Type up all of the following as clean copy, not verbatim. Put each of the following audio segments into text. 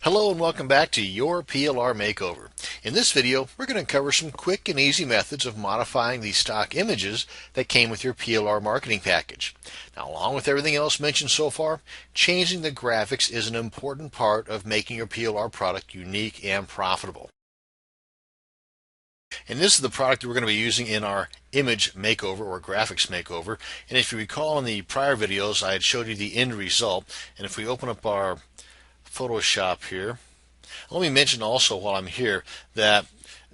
Hello and welcome back to your PLR Makeover. In this video, we're going to cover some quick and easy methods of modifying the stock images that came with your PLR marketing package. Now, along with everything else mentioned so far, changing the graphics is an important part of making your PLR product unique and profitable. And this is the product that we're going to be using in our image makeover or graphics makeover. And if you recall in the prior videos, I had showed you the end result. And if we open up our Photoshop here, let me mention also while I'm here that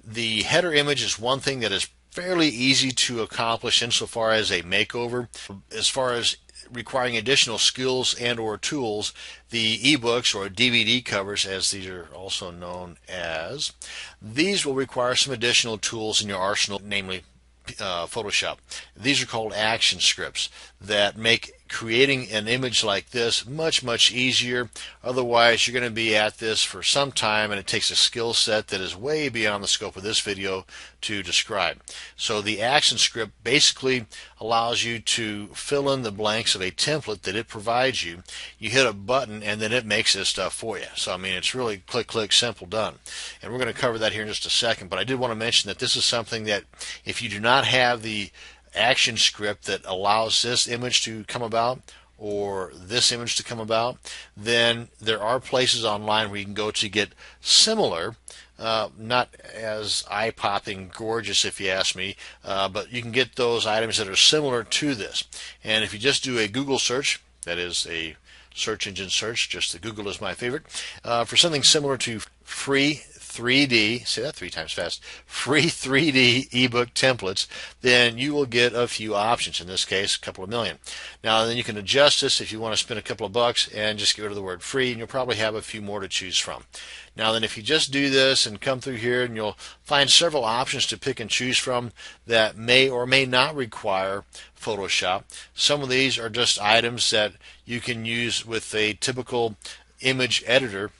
the header image is one thing that is fairly easy to accomplish insofar as a makeover. As far as requiring additional skills and or tools, the ebooks or DVD covers, as these are also known as, these will require some additional tools in your arsenal, namely Photoshop. These are called action scripts that make creating an image like this much easier. Otherwise, you're going to be at this for some time, and it takes a skill set that is way beyond the scope of this video to describe. So the action script basically allows you to fill in the blanks of a template that it provides you. You hit a button and then it makes this stuff for you. So I mean, it's really click, simple, done. And we're going to cover that here in just a second, but I did want to mention that this is something that if you do not have the action script that allows this image to come about or this image to come about, then there are places online where you can go to get similar, not as eye-popping gorgeous if you ask me, but you can get those items that are similar to this. And if you just do a Google search, that is a search engine search, just the Google is my favorite, for something similar to free 3D, say that 3 times fast, free 3D ebook templates, then you will get a few options, in this case a couple of million. Now then you can adjust this if you want to spend a couple of bucks and just get rid of the word free, and you'll probably have a few more to choose from. Now then, if you just do this and come through here, and you'll find several options to pick and choose from that may or may not require Photoshop. Some of these are just items that you can use with a typical image editor,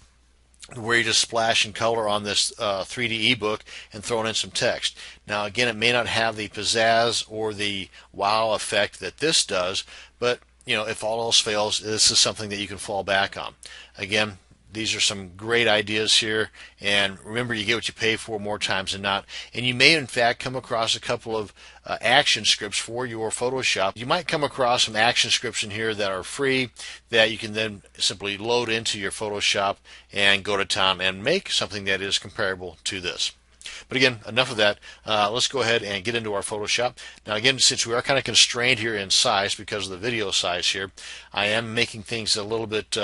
where you just splash in color on this 3D ebook and throw in some text. Now again, it may not have the pizzazz or the wow effect that this does, but you know, if all else fails, this is something that you can fall back on. Again, these are some great ideas here, and remember, you get what you pay for more times than not. And you may in fact come across a couple of action scripts for your Photoshop. You might come across some action scripts in here that are free that you can then simply load into your Photoshop and go to town and make something that is comparable to this. But again, enough of that. Let's go ahead and get into our Photoshop. Now again, since we are kind of constrained here in size because of the video size here, I am making things a little bit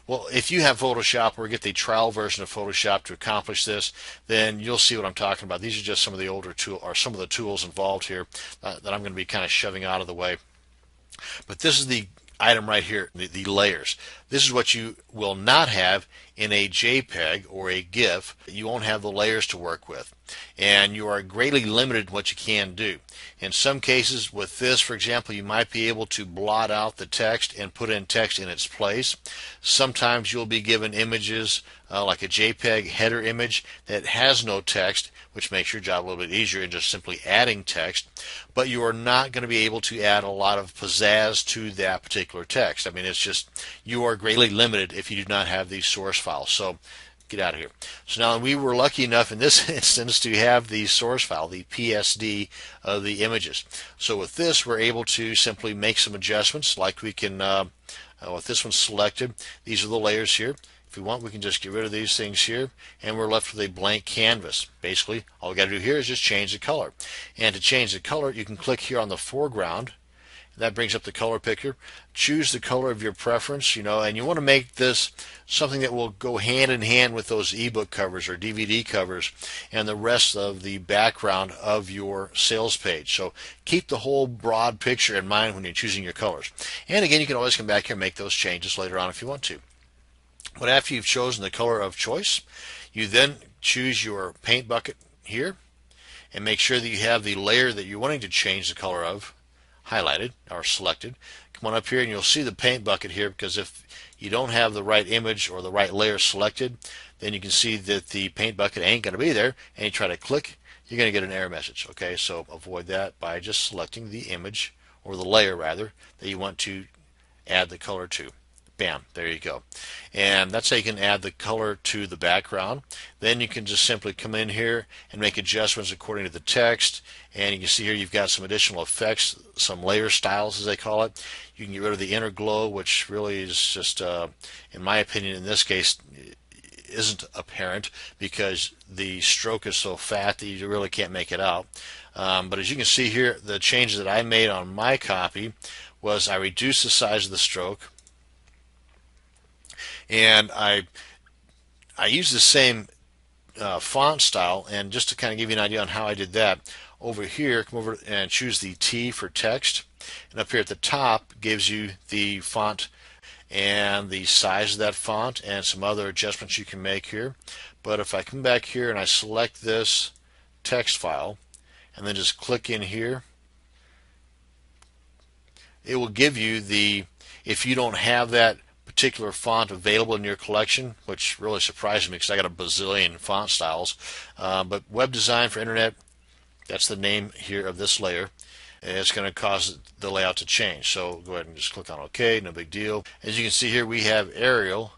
well, if you have Photoshop or get the trial version of Photoshop to accomplish this, then you'll see what I'm talking about. These are just some of the older tools, or some of the tools involved here that I'm going to be kind of shoving out of the way. But this is the item right here, the layers. This is what you will not have in a JPEG or a GIF. You won't have the layers to work with, and you are greatly limited in what you can do. In some cases with this, for example, you might be able to blot out the text and put in text in its place. Sometimes you'll be given images like a JPEG header image that has no text, which makes your job a little bit easier in just simply adding text, but you are not going to be able to add a lot of pizzazz to that particular text. I mean, it's just, you are greatly limited if you do not have these source files. So get out of here. So now we were lucky enough in this instance to have the source file, the PSD of the images. So with this, we're able to simply make some adjustments, like we can, with this one selected, these are the layers here. If we want, we can just get rid of these things here, and we're left with a blank canvas. Basically, all we got to do here is just change the color. And to change the color, you can click here on the foreground. That brings up the color picker. Choose the color of your preference, and you want to make this something that will go hand in hand with those ebook covers or DVD covers and the rest of the background of your sales page. So keep the whole broad picture in mind when you're choosing your colors. And again, you can always come back here and make those changes later on if you want to. But after you've chosen the color of choice, you then choose your paint bucket here and make sure that you have the layer that you're wanting to change the color of highlighted or selected. Come on up here and you'll see the paint bucket here, because if you don't have the right image or the right layer selected, then you can see that the paint bucket ain't going to be there, and you try to click, you're going to get an error message. Okay, so avoid that by just selecting the image, or the layer rather, that you want to add the color to. Bam, there you go. And that's how you can add the color to the background. Then you can just simply come in here and make adjustments according to the text. And you can see here you've got some additional effects, some layer styles as they call it. You can get rid of the inner glow, which really is just, in my opinion, in this case, isn't apparent because the stroke is so fat that you really can't make it out. But as you can see here, the changes that I made on my copy was I reduced the size of the stroke, and I use the same font style. And just to kind of give you an idea on how I did that, over here, come over and choose the T for text, and up here at the top gives you the font and the size of that font and some other adjustments you can make here. But if I come back here and I select this text file and then just click in here, it will give you the, if you don't have that particular font available in your collection, which really surprised me because I got a bazillion font styles, but web design for internet, that's the name here of this layer, and it's going to cause the layout to change. So go ahead and just click on OK, no big deal. As you can see here, we have Arial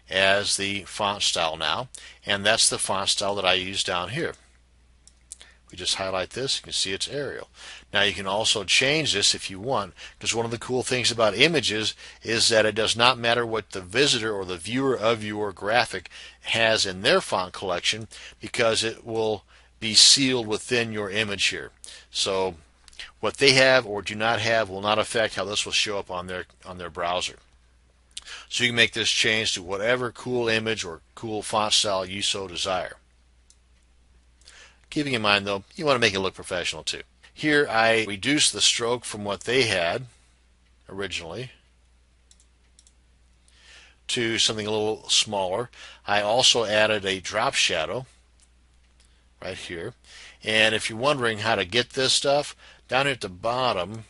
as the font style now, and that's the font style that I use down here. We just highlight this, you can see it's Arial. Now you can also change this if you want, because one of the cool things about images is that it does not matter what the visitor or the viewer of your graphic has in their font collection, because it will be sealed within your image here. So what they have or do not have will not affect how this will show up on their browser. So you can make this change to whatever cool image or cool font style you so desire. Keeping in mind though, you want to make it look professional too. Here I reduced the stroke from what they had originally to something a little smaller. I also added a drop shadow right here. And if you're wondering how to get this stuff, down here at the bottom,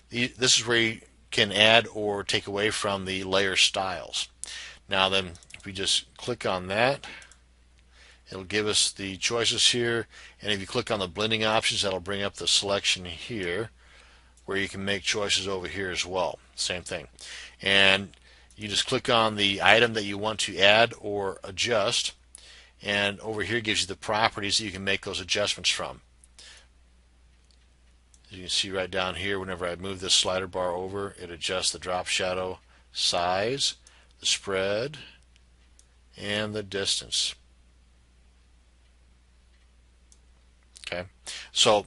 this is where you can add or take away from the layer styles. Now then, if we just click on that, it'll give us the choices here, and if you click on the blending options, that'll bring up the selection here where you can make choices over here as well. Same thing. And you just click on the item that you want to add or adjust, and over here gives you the properties that you can make those adjustments from. As you can see right down here, whenever I move this slider bar over, it adjusts the drop shadow size, the spread, and the distance. Okay, so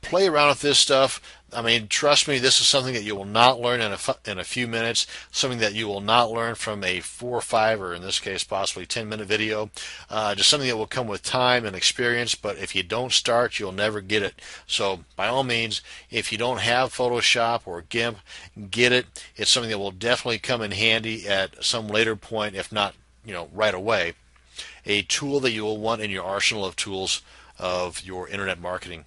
play around with this stuff. I mean, trust me, this is something that you will not learn in a few minutes, something that you will not learn from a 4 or 5, or in this case possibly 10-minute video. Just something that will come with time and experience, but if you don't start, you'll never get it. So by all means, if you don't have Photoshop or GIMP, get it. It's something that will definitely come in handy at some later point, if not, right away. A tool that you will want in your arsenal of tools of your internet marketing.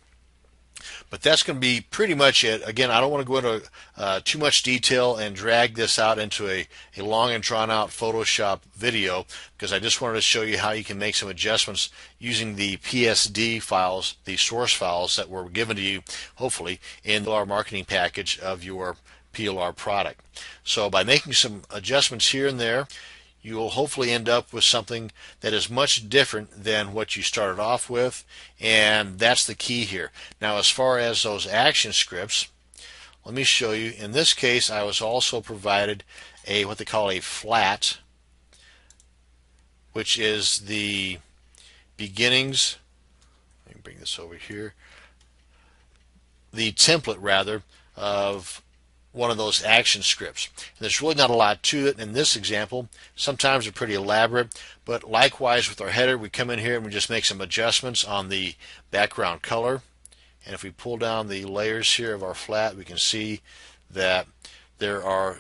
But that's going to be pretty much it. Again, I don't want to go into too much detail and drag this out into a long and drawn out Photoshop video, because I just wanted to show you how you can make some adjustments using the PSD files, the source files that were given to you, hopefully, in our marketing package of your PLR product. So by making some adjustments here and there, you will hopefully end up with something that is much different than what you started off with, and that's the key here. Now, as far as those action scripts, let me show you. In this case, I was also provided what they call a flat, which is the beginnings. Let me bring this over here. The template, rather, of one of those action scripts. And there's really not a lot to it in this example. Sometimes they're pretty elaborate, but likewise with our header, we come in here and we just make some adjustments on the background color. And if we pull down the layers here of our flat, we can see that there are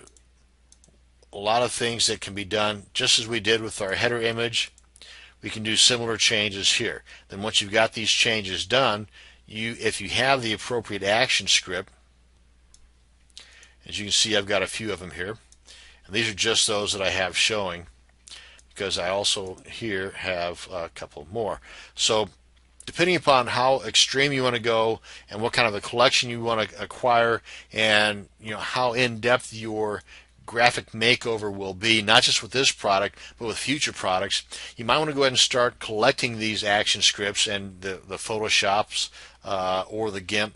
a lot of things that can be done just as we did with our header image. We can do similar changes here. Then once you've got these changes done, if you have the appropriate action script, as you can see, I've got a few of them here, and these are just those that I have showing, because I also here have a couple more. So depending upon how extreme you want to go and what kind of a collection you want to acquire, and how in-depth your graphic makeover will be, not just with this product, but with future products. You might want to go ahead and start collecting these action scripts and the Photoshops or the GIMP.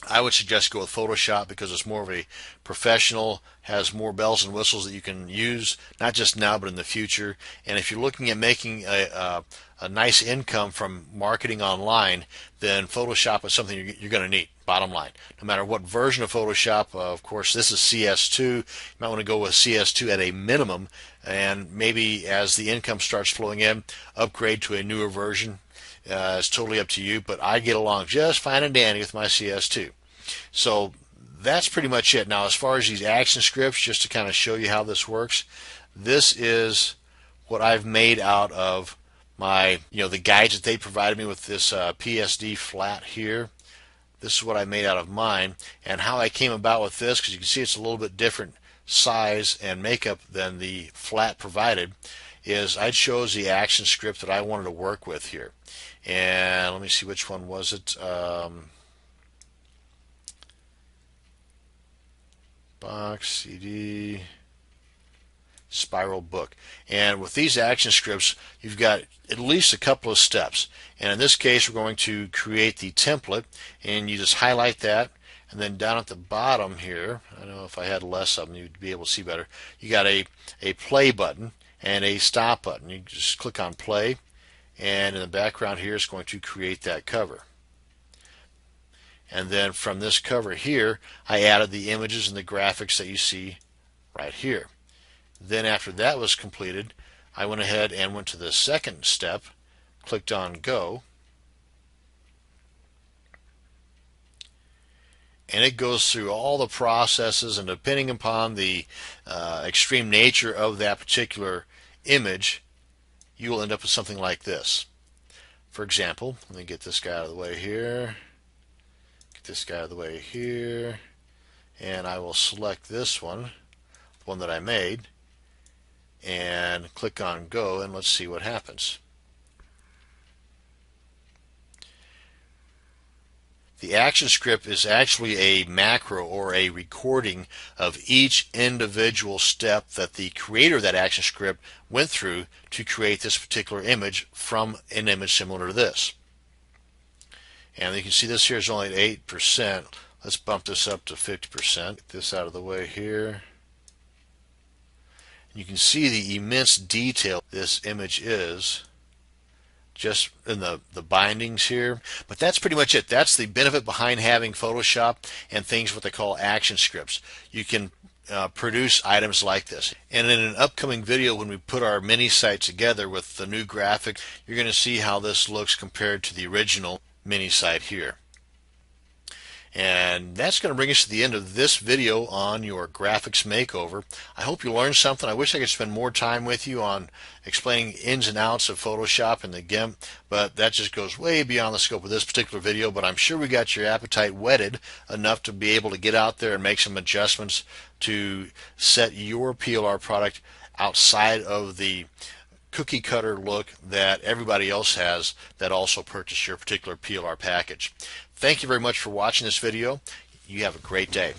I would suggest go with Photoshop because it's more of a professional, has more bells and whistles that you can use, not just now but in the future. And if you're looking at making a nice income from marketing online, then Photoshop is something you're going to need, bottom line. No matter what version of Photoshop, of course this is CS2, you might want to go with CS2 at a minimum, and maybe as the income starts flowing in, upgrade to a newer version. It's totally up to you, but I get along just fine and dandy with my CS2. So that's pretty much it. Now, as far as these action scripts, just to kind of show you how this works, this is what I've made out of my, the guides that they provided me with this PSD flat here. This is what I made out of mine, and how I came about with this, because you can see it's a little bit different size and makeup than the flat provided, is I chose the action script that I wanted to work with here. And let me see, which one was it? Box, CD, spiral book. And with these action scripts, you've got at least a couple of steps. And in this case, we're going to create the template, and you just highlight that. And then down at the bottom here, I don't know if I had less of them, you'd be able to see better. You got a play button and a stop button. You just click on play, and in the background here is going to create that cover. And then from this cover here, I added the images and the graphics that you see right here. Then after that was completed, I went ahead and went to the second step, clicked on go, and it goes through all the processes, and depending upon the extreme nature of that particular image, you will end up with something like this. For example, let me get this guy out of the way here, get this guy out of the way here, and I will select this one, the one that I made, and click on go, and let's see what happens. The action script is actually a macro or a recording of each individual step that the creator of that action script went through to create this particular image from an image similar to this. And you can see this here is only at 8%. Let's bump this up to 50%. Get this out of the way here. You can see the immense detail this image is just in the bindings here. But that's pretty much it. That's the benefit behind having Photoshop and things what they call action scripts. You can produce items like this. And in an upcoming video, when we put our mini site together with the new graphic, you're going to see how this looks compared to the original mini site here. And that's going to bring us to the end of this video on your graphics makeover. I hope you learned something. I wish I could spend more time with you on explaining ins and outs of Photoshop and the GIMP, but that just goes way beyond the scope of this particular video. But I'm sure we got your appetite whetted enough to be able to get out there and make some adjustments to set your PLR product outside of the cookie cutter look that everybody else has that also purchased your particular PLR package. Thank you very much for watching this video. You have a great day.